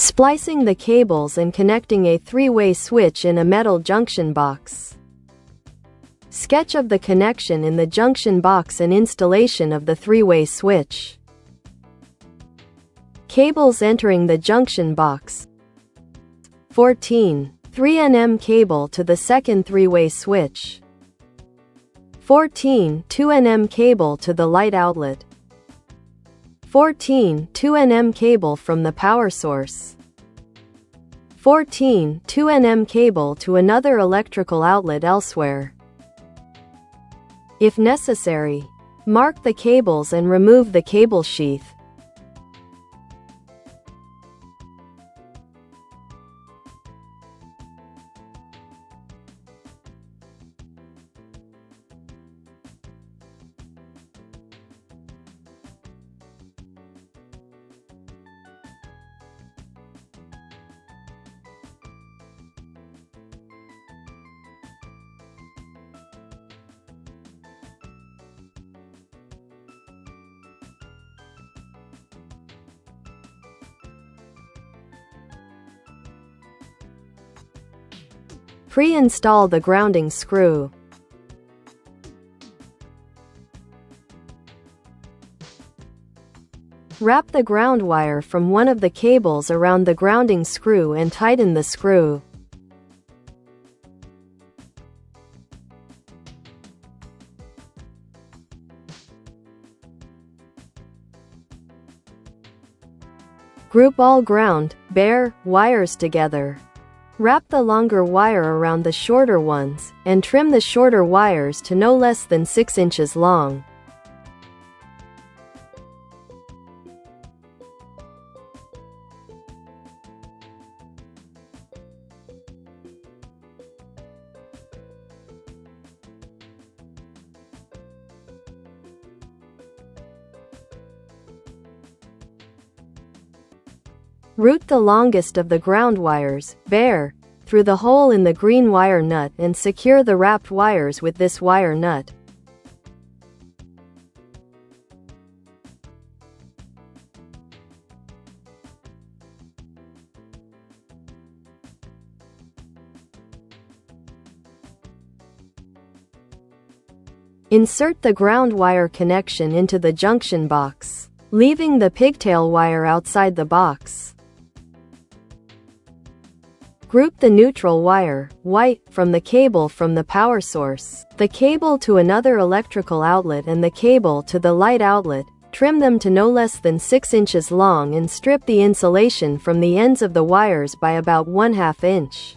Splicing the cables and connecting a three-way switch in a metal junction box. Sketch of the connection in the junction box and installation of the three-way switch. Cables entering the junction box. 14. 3nm cable to the second three-way switch. 14. 2nm cable to the light outlet. 14. 2nm cable from the power source. 14. 2nm cable to another electrical outlet elsewhere. If necessary, mark the cables and remove the cable sheath. Pre-install the grounding screw. Wrap the ground wire from one of the cables around the grounding screw and tighten the screw. Group all ground, bare, wires together. Wrap the longer wire around the shorter ones, and trim the shorter wires to no less than 6 inches long. Route the longest of the ground wires, bare, through the hole in the green wire nut and secure the wrapped wires with this wire nut. Insert the ground wire connection into the junction box, leaving the pigtail wire outside the box. Group the neutral wire, white, from the cable from the power source, the cable to another electrical outlet and the cable to the light outlet. Trim them to no less than 6 inches long and strip the insulation from the ends of the wires by about 1/2 inch.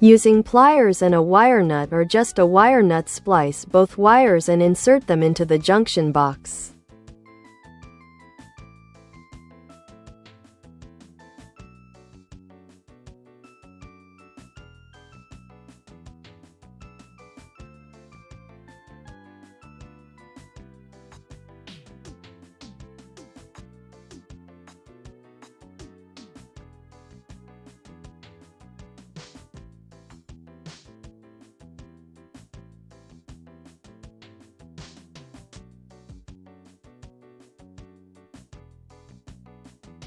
Using pliers and a wire nut or just a wire nut, splice both wires and insert them into the junction box.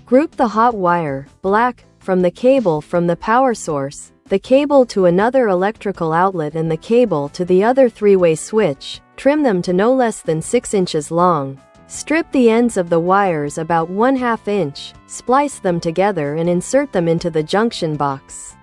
Group the hot wire, black, from the cable from the power source, the cable to another electrical outlet and the cable to the other three-way switch. Trim them to no less than 6 inches long. Strip the ends of the wires about 1/2 inch, splice them together and insert them into the junction box.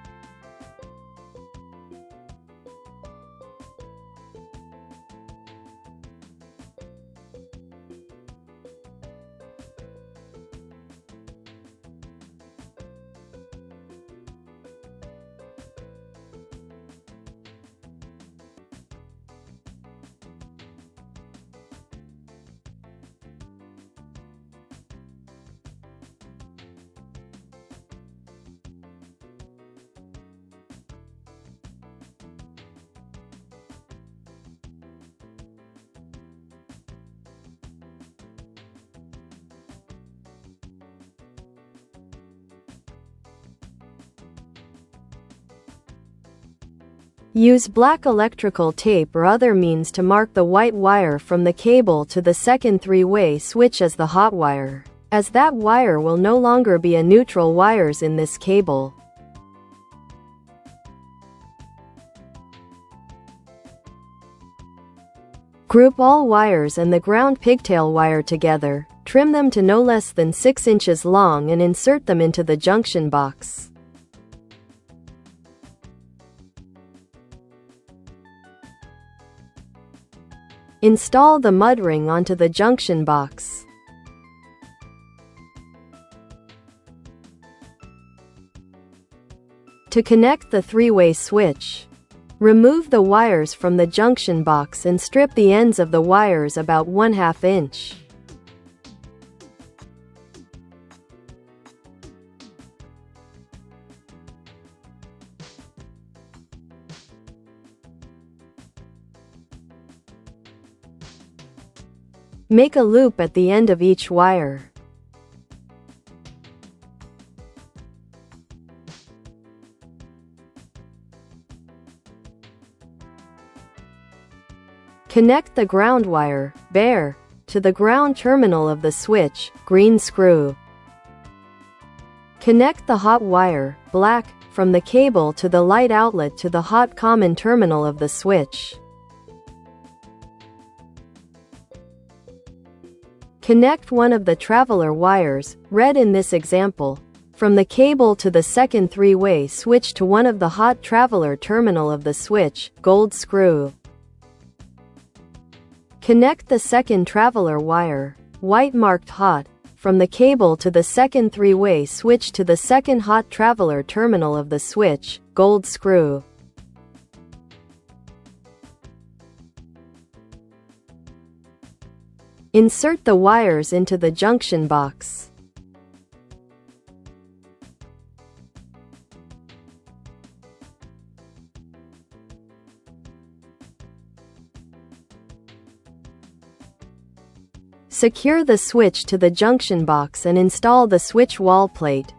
Use black electrical tape or other means to mark the white wire from the cable to the second three-way switch as the hot wire, as that wire will no longer be a neutral wires in this cable. Group all wires and the ground pigtail wire together, trim them to no less than 6 inches long and insert them into the junction box. Install the mud ring onto the junction box. To connect the three-way switch, remove the wires from the junction box and strip the ends of the wires about 1/2 inch. Make a loop at the end of each wire. Connect the ground wire, bare, to the ground terminal of the switch, green screw. Connect the hot wire, black, from the cable to the light outlet to the hot common terminal of the switch. Connect one of the traveler wires, red in this example, from the cable to the second three-way switch to one of the hot traveler terminal of the switch, gold screw. Connect the second traveler wire, white marked hot, from the cable to the second three-way switch to the second hot traveler terminal of the switch, gold screw. Insert the wires into the junction box. Secure the switch to the junction box and install the switch wall plate.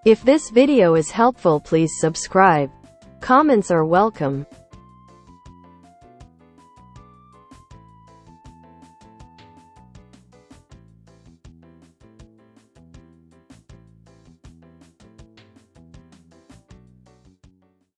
If this video is helpful, please subscribe. Comments are welcome.